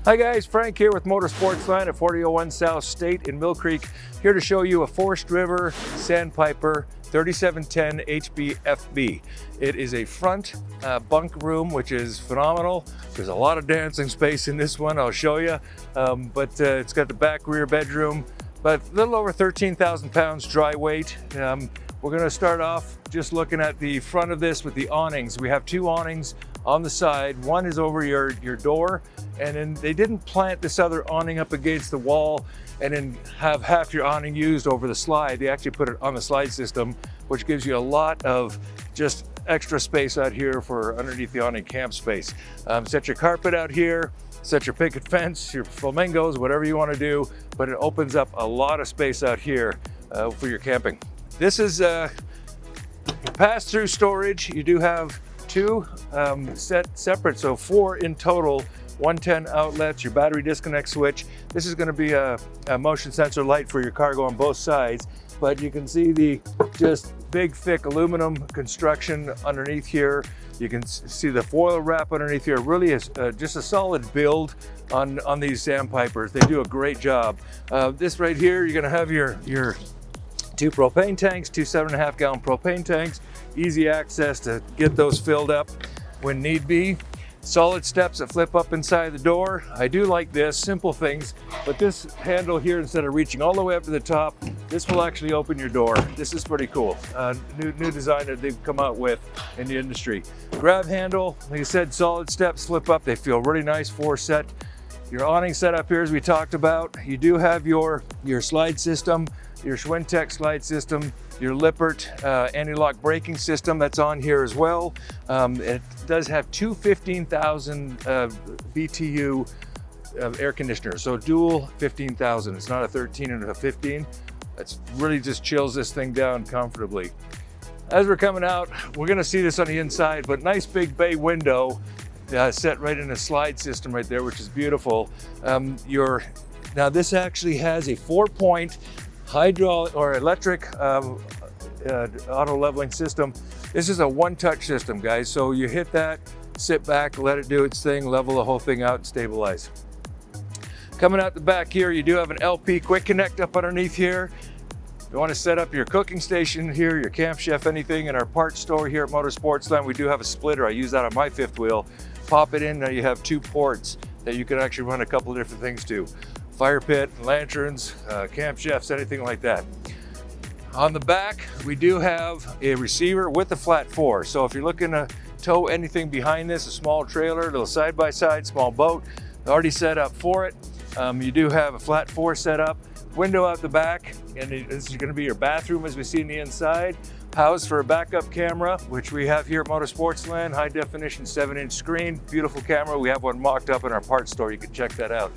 Hi guys, Frank here with Motor Sportsland at 4001 South State in Mill Creek, here to show you a Forest River Sandpiper 3710 HBFB. It is a front bunk room, which is phenomenal. There's a lot of dancing space in this one, I'll show you. But it's got the back rear bedroom, but a little over 13,000 pounds dry weight. We're gonna start off just looking at the front of this with the awnings. We have two awnings on the side. One is over your door, and then they didn't plant this other awning up against the wall and then have half your awning used over the slide. They actually put it on the slide system, which gives you a lot of just extra space out here for underneath the awning camp space. Set your carpet out here, set your picket fence, your flamingos, whatever you want to do, but it opens up a lot of space out here for your camping. This is pass-through storage. You do have two set separate, so four in total, 110 outlets, your battery disconnect switch. This is going to be a motion sensor light for your cargo on both sides, but you can see the just big thick aluminum construction underneath here. You can see the foil wrap underneath here. Really is just a solid build on these Sandpipers. They do a great job. This right here, you're going to have your two propane tanks, two 7.5 gallon propane tanks, easy access to get those filled up when need be. Solid steps that flip up inside the door. I do like this, simple things, but this handle here, instead of reaching all the way up to the top, this will actually open your door. This is pretty cool. New design that they've come out with in the industry. Grab handle, like I said, solid steps flip up. They feel really nice, four set. Your awning setup here, as we talked about, you do have your slide system, your Schwintek slide system, your Lippert anti-lock braking system that's on here as well. It does have two 15,000 BTU air conditioners, so dual 15,000. It's not a 13 and a 15. It's really just chills this thing down comfortably. As we're coming out, we're gonna see this on the inside, but nice big bay window set right in a slide system right there, which is beautiful. Now this actually has a 4-point hydraulic or electric auto leveling system. This is a one-touch system, guys. So you hit that, sit back, let it do its thing, level the whole thing out and stabilize. Coming out the back here, you do have an LP quick connect up underneath here. You want to set up your cooking station here, your camp chef, anything. In our parts store here at Motor Sportsland, we do have a splitter. I use that on my fifth wheel. Pop it in, now you have two ports that you can actually run a couple of different things to. Fire pit, lanterns, camp chefs, anything like that. On the back, we do have a receiver with a flat 4. So if you're looking to tow anything behind this, a small trailer, a little side-by-side, small boat, already set up for it. You do have a flat 4 set up, window out the back, and this is gonna be your bathroom as we see in the inside. Housed for a backup camera, which we have here at Motor Sportsland, high definition 7-inch screen, beautiful camera. We have one mocked up in our parts store, you can check that out.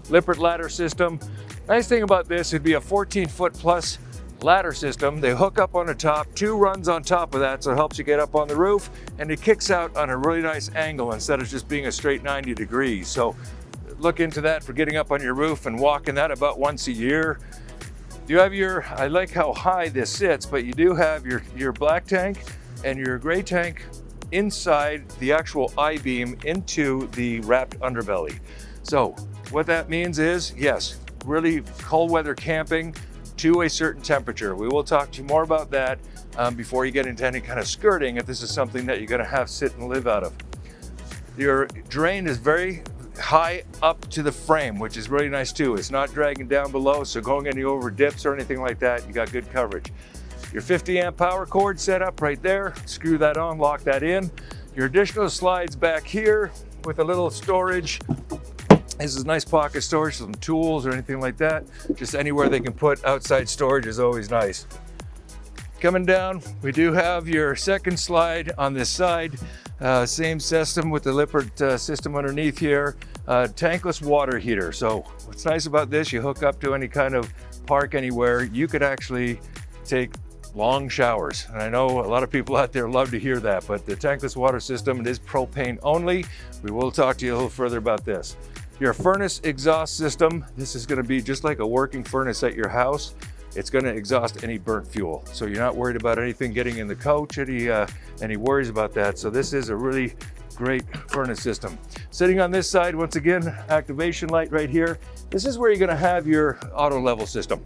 Lippert ladder system. Nice thing about this, it'd be a 14-foot plus ladder system. They hook up on the top, 2 runs on top of that, so it helps you get up on the roof, and it kicks out on a really nice angle instead of just being a straight 90 degrees. So look into that for getting up on your roof and walking that about once a year. You have I like how high this sits, but you do have your black tank and your gray tank inside the actual I-beam into the wrapped underbelly. So what that means is, yes, really cold weather camping to a certain temperature. We will talk to you more about that before you get into any kind of skirting, if this is something that you're gonna have sit and live out of. Your drain is very high up to the frame, which is really nice too. It's not dragging down below, so going any over dips or anything like that, you got good coverage. Your 50 amp power cord set up right there. Screw that on, lock that in. Your additional slides back here with a little storage. This is nice pocket storage, some tools or anything like that. Just anywhere they can put outside storage is always nice. Coming down, we do have your second slide on this side. Same system with the Lippert system underneath here. Tankless water heater. So what's nice about this, you hook up to any kind of park anywhere, you could actually take long showers. And I know a lot of people out there love to hear that, but the tankless water system, it is propane only. We will talk to you a little further about this. Your furnace exhaust system, this is gonna be just like a working furnace at your house. It's gonna exhaust any burnt fuel. So you're not worried about anything getting in the coach, any worries about that. So this is a really great furnace system. Sitting on this side, once again, activation light right here. This is where you're gonna have your auto level system.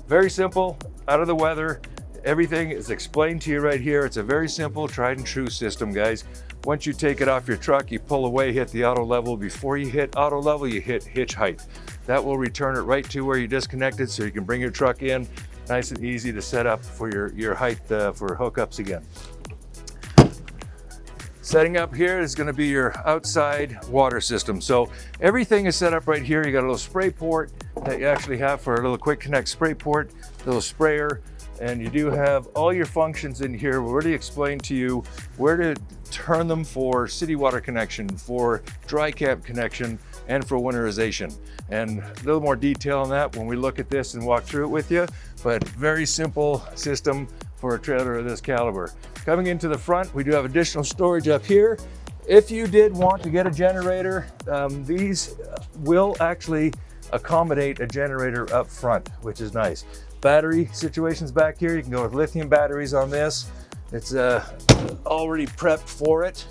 Very simple, out of the weather. Everything is explained to you right here. It's a very simple, tried and true system, guys. Once you take it off your truck, you pull away, hit the auto level. Before you hit auto level, you hit hitch height. That will return it right to where you disconnected, so you can bring your truck in. Nice and easy to set up for your height for hookups again. Setting up here is going to be your outside water system. So everything is set up right here. You got a little spray port that you actually have for a little quick connect spray port, little sprayer, and you do have all your functions in here. We already explained to you where to turn them for city water connection, for dry camp connection, and for winterization. And a little more detail on that when we look at this and walk through it with you, but very simple system for a trailer of this caliber. Coming into the front, we do have additional storage up here. If you did want to get a generator, these will actually accommodate a generator up front, which is nice. Battery situations back here, you can go with lithium batteries on this. It's already prepped for it.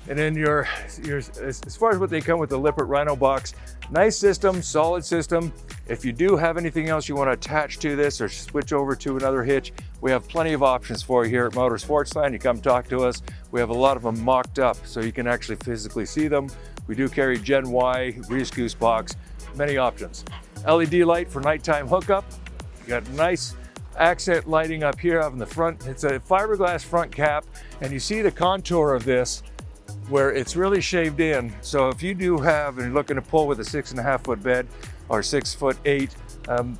And then as far as what they come with, the Lippert Rhino box, nice system, solid system. If you do have anything else you want to attach to this or switch over to another hitch, we have plenty of options for you here at Motor Sportsland. You come talk to us. We have a lot of them mocked up so you can actually physically see them. We do carry Gen Y, grease goose box, many options. LED light for nighttime hookup. You got nice accent lighting up here up in the front. It's a fiberglass front cap, and you see the contour of this where it's really shaved in. So if you do have, and you're looking to pull with a 6.5 foot bed or 6'8",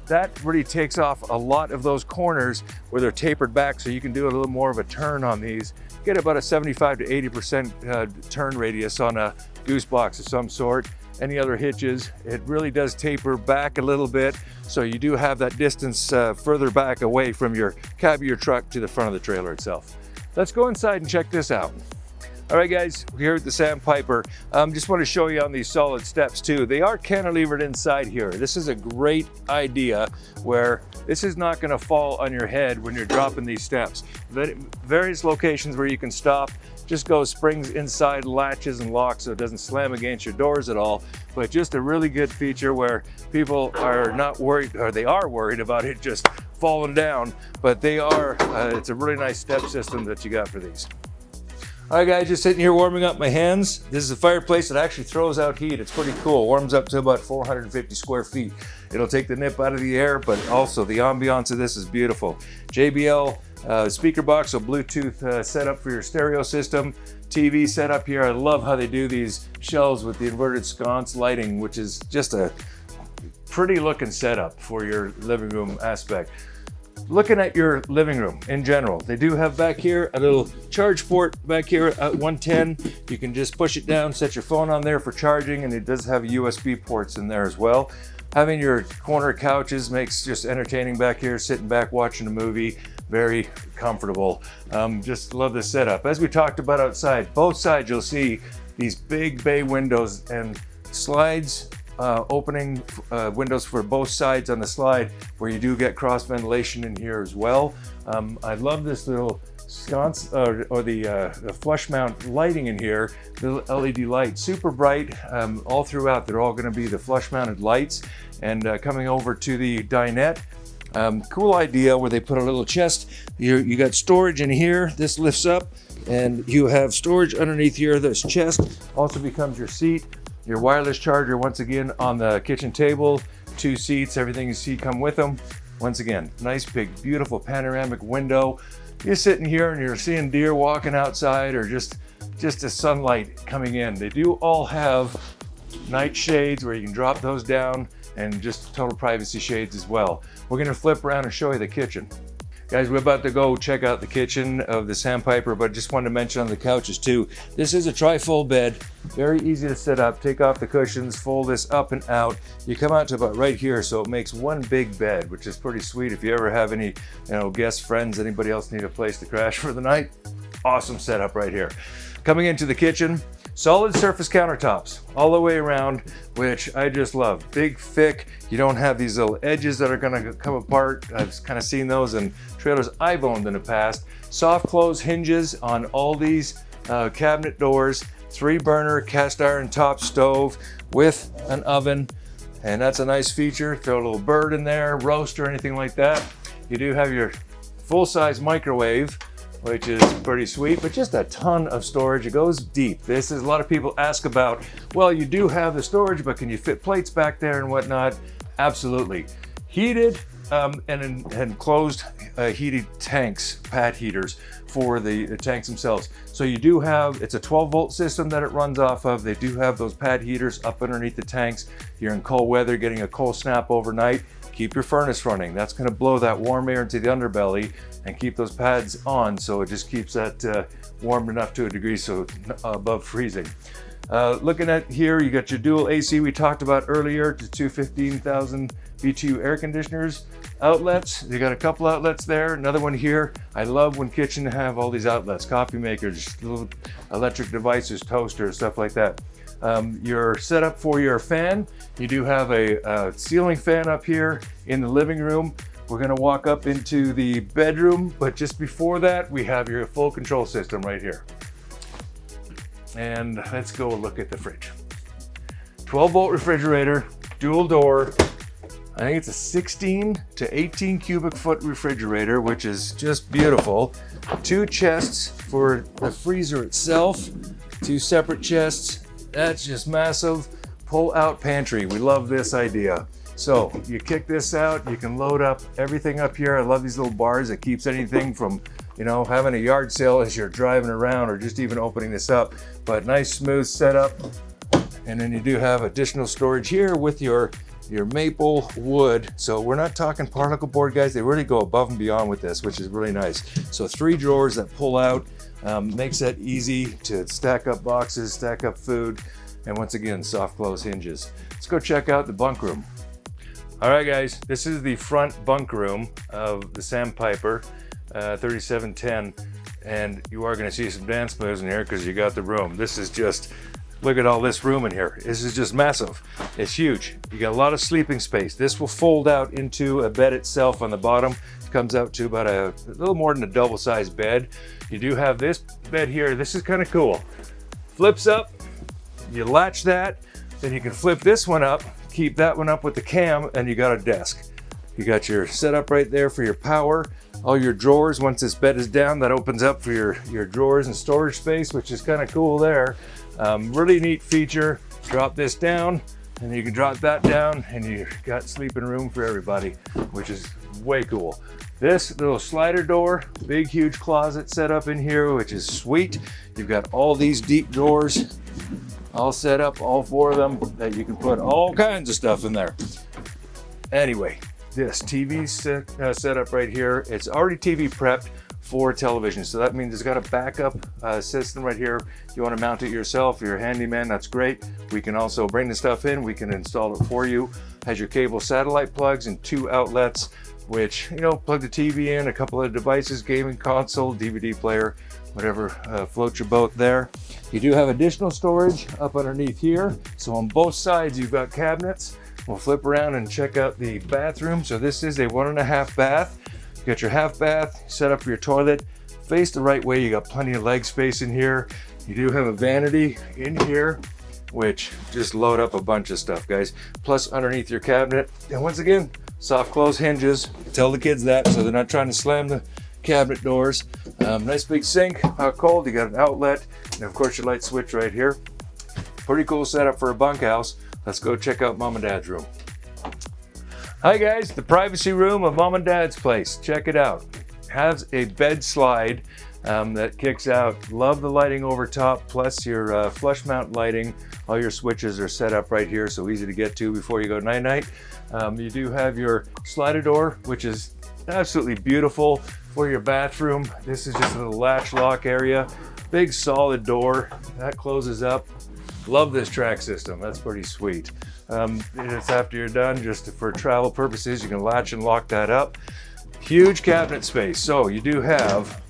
that really takes off a lot of those corners where they're tapered back, so you can do a little more of a turn on these. Get about a 75 to 80% turn radius on a goose box of some sort. Any other hitches, it really does taper back a little bit, so you do have that distance further back away from your cab of your truck to the front of the trailer itself. Let's go inside and check this out. All right, guys, we're here at the Sandpiper. Just want to show you on these solid steps too. They are cantilevered inside here. This is a great idea where this is not going to fall on your head when you're dropping these steps. Various locations where you can stop, just go springs inside, latches and locks so it doesn't slam against your doors at all. But just a really good feature where people are not worried, or they are worried about it just falling down, but they are, it's a really nice step system that you got for these. All right, guys, just sitting here warming up my hands. This is a fireplace that actually throws out heat. It's pretty cool. Warms up to about 450 square feet. It'll take the nip out of the air, but also the ambiance of this is beautiful. JBL speaker box, so Bluetooth setup for your stereo system. TV setup here. I love how they do these shelves with the inverted sconce lighting, which is just a pretty looking setup for your living room aspect. Looking at your living room in general, they do have back here a little charge port back here at 110. You can just push it down, set your phone on there for charging, and it does have USB ports in there as well. Having your corner couches makes just entertaining back here, sitting back watching a movie, very comfortable. Just love this setup. As we talked about outside, both sides you'll see these big bay windows and slides, opening windows for both sides on the slide, where you do get cross ventilation in here as well. I love this little sconce or the flush mount lighting in here, the LED light, super bright all throughout. They're all going to be the flush mounted lights. And coming over to the dinette, cool idea where they put a little chest. You got storage in here. This lifts up and you have storage underneath here. This chest also becomes your seat. Your wireless charger, once again, on the kitchen table. 2 seats, everything you see come with them. Once again, nice big beautiful panoramic window. You're sitting here and you're seeing deer walking outside, or just the sunlight coming in. They do all have night shades where you can drop those down, and just total privacy shades as well. We're gonna flip around and show you the kitchen. Guys, we're about to go check out the kitchen of the Sandpiper, but just wanted to mention on the couches too. This is a tri-fold bed, very easy to set up. Take off the cushions, fold this up and out. You come out to about right here, so it makes one big bed, which is pretty sweet. If you ever have any, guests, friends, anybody else need a place to crash for the night, awesome setup right here. Coming into the kitchen, solid surface countertops all the way around, which I just love. Big, thick. You don't have these little edges that are gonna come apart. I've kind of seen those in trailers I've owned in the past. Soft close hinges on all these cabinet doors, 3-burner cast iron top stove with an oven, and that's a nice feature. Throw a little bird in there, roast or anything like that. You do have your full-size microwave, which is pretty sweet, but just a ton of storage. It goes deep. This is a lot of people ask about, well, you do have the storage, but can you fit plates back there and whatnot? Absolutely. Heated and enclosed heated tanks, pad heaters for the tanks themselves. So you do have, it's a 12-volt system that it runs off of. They do have those pad heaters up underneath the tanks. You're in cold weather, getting a cold snap overnight, keep your furnace running. That's going to blow that warm air into the underbelly and keep those pads on, so it just keeps that warm enough to a degree, so above freezing. Looking at here, you got your dual AC we talked about earlier, to two 15,000 BTU air conditioners. Outlets, you got a couple outlets there, another one here. I love when kitchen have all these outlets, coffee makers, little electric devices, toasters, stuff like that. Your setup for your fan, you do have a ceiling fan up here in the living room. We're gonna walk up into the bedroom, but just before that, we have your full control system right here. And let's go look at the fridge. 12-volt refrigerator, dual door. I think it's a 16 to 18 cubic foot refrigerator, which is just beautiful. 2 chests for the freezer itself, 2 separate chests. That's just massive. Pull out pantry. We love this idea. So you kick this out, you can load up everything up here. I love these little bars. It keeps anything from, you know, having a yard sale as you're driving around or just even opening this up. But nice smooth setup. And then you do have additional storage here with your maple wood. So we're not talking particle board, guys. They really go above and beyond with this, which is really nice. So 3 drawers that pull out, makes that easy to stack up boxes, stack up food. And once again, soft close hinges. Let's go check out the bunk room. All right, guys, this is the front bunk room of the Sandpiper 3710, and you are going to see some dance moves in here because you got the room. This is just, look at all this room in here. This is just massive. It's huge. You got a lot of sleeping space. This will fold out into a bed itself on the bottom. It comes out to about a little more than a double-sized bed. You do have this bed here. This is kind of cool. Flips up, you latch that, then you can flip this one up, keep that one up with the cam, and you got a desk. You got your setup right there for your power, all your drawers. Once this bed is down, that opens up for your drawers and storage space, which is kind of cool there. Really neat feature. Drop this down, and you can drop that down, and you got sleeping room for everybody, which is way cool. This little slider door, big huge closet set up in here, which is sweet. You've got all these deep drawers all set up, all 4 of them, that you can put all kinds of stuff in there. Anyway, this TV set up right here, it's already TV prepped for television. So that means it's got a backup system right here. If you want to mount it yourself, you're a handyman, that's great. We can also bring the stuff in, we can install it for you. Has your cable satellite plugs and 2 outlets, which, you know, plug the TV in, a couple of devices, gaming console, DVD player, whatever floats your boat there. You do have additional storage up underneath here. So on both sides, you've got cabinets. We'll flip around and check out the bathroom. So this is a 1.5 bath. You got your half bath, set up for your toilet. Face the right way, you got plenty of leg space in here. You do have a vanity in here, which just load up a bunch of stuff, guys. Plus underneath your cabinet. And once again, soft close hinges. Tell the kids that so they're not trying to slam the cabinet doors. Nice big sink, hot cold. You got an outlet, and of course your light switch right here. Pretty cool setup for a bunkhouse. Let's go check out Mom and Dad's room. Hi guys, the privacy room of Mom and Dad's place. Check it out. Has a bed slide that kicks out. Love the lighting over top, plus your flush mount lighting. All your switches are set up right here, so easy to get to before you go night-night. You do have your slider door, which is absolutely beautiful for your bathroom. This is just a little latch lock area. Big solid door that closes up. Love this track system. That's pretty sweet. It's after you're done, just for travel purposes, you can latch and lock that up. Huge cabinet space. So you do have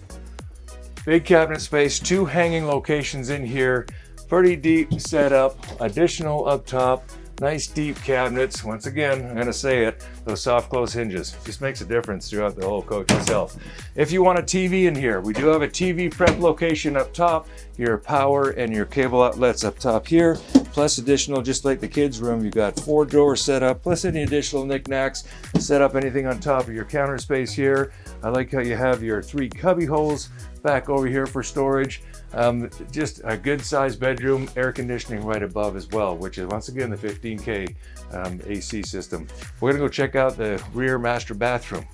big cabinet space, 2 hanging locations in here, pretty deep setup, additional up top. Nice deep cabinets. Once again, I'm gonna say it, those soft close hinges just makes a difference throughout the whole coach itself. If you want a TV in here, we do have a TV prep location up top, your power and your cable outlets up top here, plus additional, just like the kids room, you've got 4 drawers set up, plus any additional knickknacks, set up anything on top of your counter space here. I like how you have your 3 cubby holes back over here for storage. Just a good sized bedroom, air conditioning right above as well, which is once again the 15K AC system. We're gonna go check out the rear master bathroom.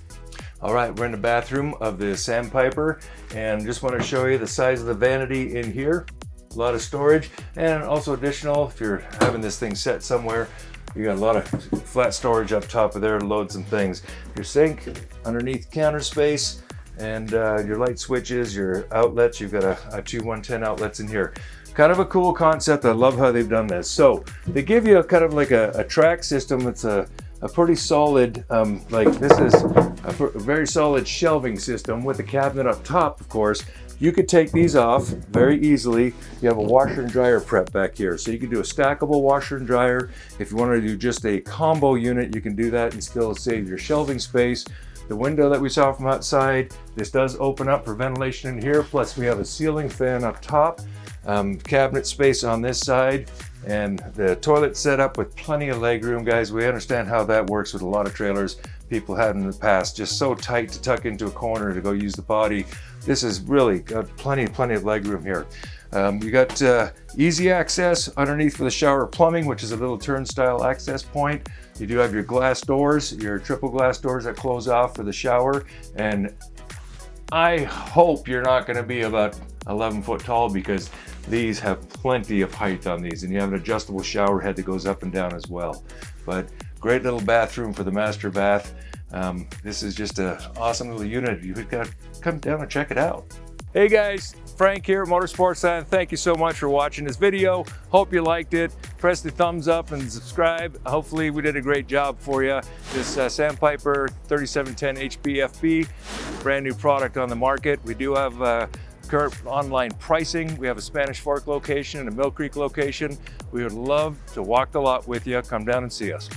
All right, we're in the bathroom of the Sandpiper, and just want to show you the size of the vanity in here. A lot of storage, and also additional, if you're having this thing set somewhere, you got a lot of flat storage up top of there to load some things. Your sink underneath counter space, and your light switches, your outlets. You've got a 2 110 outlets in here. Kind of a cool concept. I love how they've done this. So they give you a kind of like a track system. It's a pretty solid, like this is a very solid shelving system with a cabinet up top, of course. You could take these off very easily. You have a washer and dryer prep back here. So you can do a stackable washer and dryer. If you want to do just a combo unit, you can do that and still save your shelving space. The window that we saw from outside, this does open up for ventilation in here. Plus we have a ceiling fan up top, cabinet space on this side, and the toilet set up with plenty of leg room, guys. We understand how that works with a lot of trailers people had in the past, just so tight to tuck into a corner to go use the potty. This is really got plenty of leg room here. You got easy access underneath for the shower plumbing, which is a little turnstile access point. You do have your glass doors, your triple glass doors that close off for the shower. And I hope you're not going to be about 11 foot tall, because these have plenty of height on these, and you have an adjustable shower head that goes up and down as well. But great little bathroom for the master bath. This is just an awesome little unit. You've got to come down and check it out. Hey guys, Frank here at Motor Sportsland. Thank you so much for watching this video. Hope you liked it. Press the thumbs up and subscribe. Hopefully we did a great job for you. This Sandpiper 3710HBFB, brand new product on the market. We do have current online pricing. We have a Spanish Fork location and a Mill Creek location. We would love to walk the lot with you. Come down and see us.